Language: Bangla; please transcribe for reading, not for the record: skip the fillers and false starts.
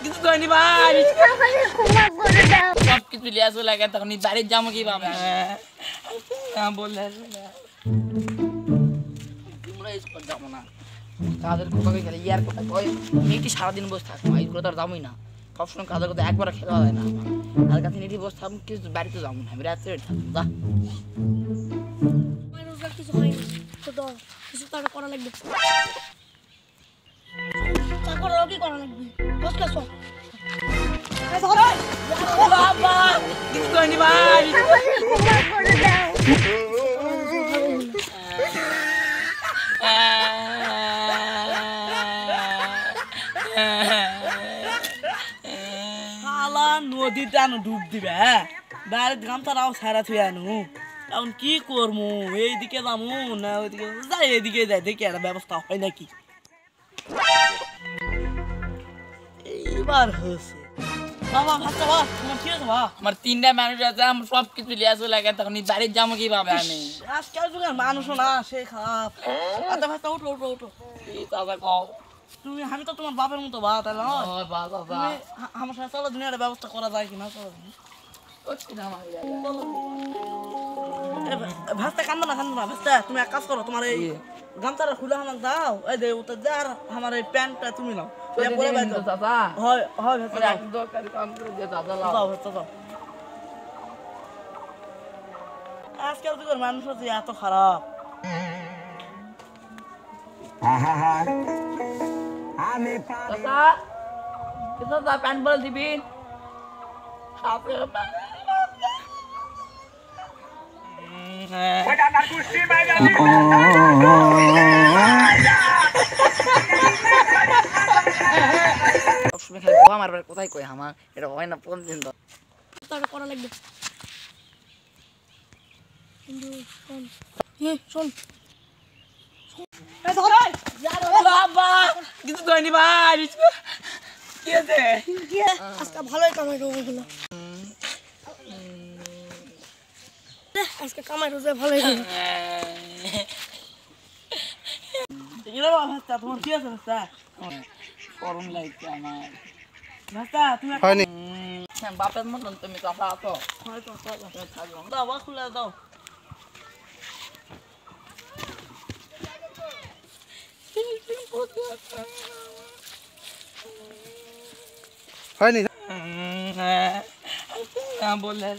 কিছু কইনি ভাই সব কিছু লিয়া চলে গেছে তখন বাড়ির যাবো কিভাবে বললে তোমরা স্কুল যাবো না কাজের কথা গেলে ইয়ার কথা কয় মেয়েটি সারাদিন বসে থাকবো এইগুলো তো আর যাবোই না সবসময় কাজের কথা একবার খেলা হয় না আর কাছে নেটি বসে থাকবো কিছু বাড়িতে যাবো না আমি রাত্রে থাকবো যা কিছু হয়নি তো কিছু তো করা লাগবে কি করা লাগবে বসকে সব বাবা কিছু কইনি ভাই শালা নদীতে আনো ডুব দিবে হ্যাঁ বাইরের গামছাটাও সারা থুয়ে আনু এখন কি করবো এইদিকে যাবো না ওইদিকে যাই এদিকে যাই দেখি একটা ব্যবস্থা হয় নাকি এইবার হয়েছে বাবা ভাবতে বাবা তোমার কি হয়েছে বাবা আমার তিনটা মানুষ আছে আমার সব কিছু লিয়া চলে গেছে তখন বাড়ির যাবো কিভাবে আমি আজকাল যুগের মানুষও না সে খারাপ আচ্ছা ভাবতে উঠো উঠো উঠো দাদা কও তুমি আমি তো তোমার বাপের মতো বা তাহলে আমার সাথে চলো দুনিয়ার ব্যবস্থা করা যায় কিনা চলো ভাস্তা কান্দো না ভাস্তা তুমি এক কাজ করো তোমার এই গামছাটা খুলে আমাকে দাও এই দে ওটা দে আর আমার এই প্যান্টটা তুমি নাও হয় হয় আজকাল যুগের মানুষ হচ্ছে এত খারাপ প্যান্ট বলে দিবি কোথায় কই আমার এটা হয় না প্রতিদিন তো করা লাগবে শোন কিছু কইনি ভাই কি আছে আজকে ভালোই কামাই করবো এগুলো আজকে কামাই রোজে ভালোই তোমার কি আছে গরম লাগছে আমার বাপের মতন তুমি চাপা আছো দাও বা খুলে দাও হয়নি বললে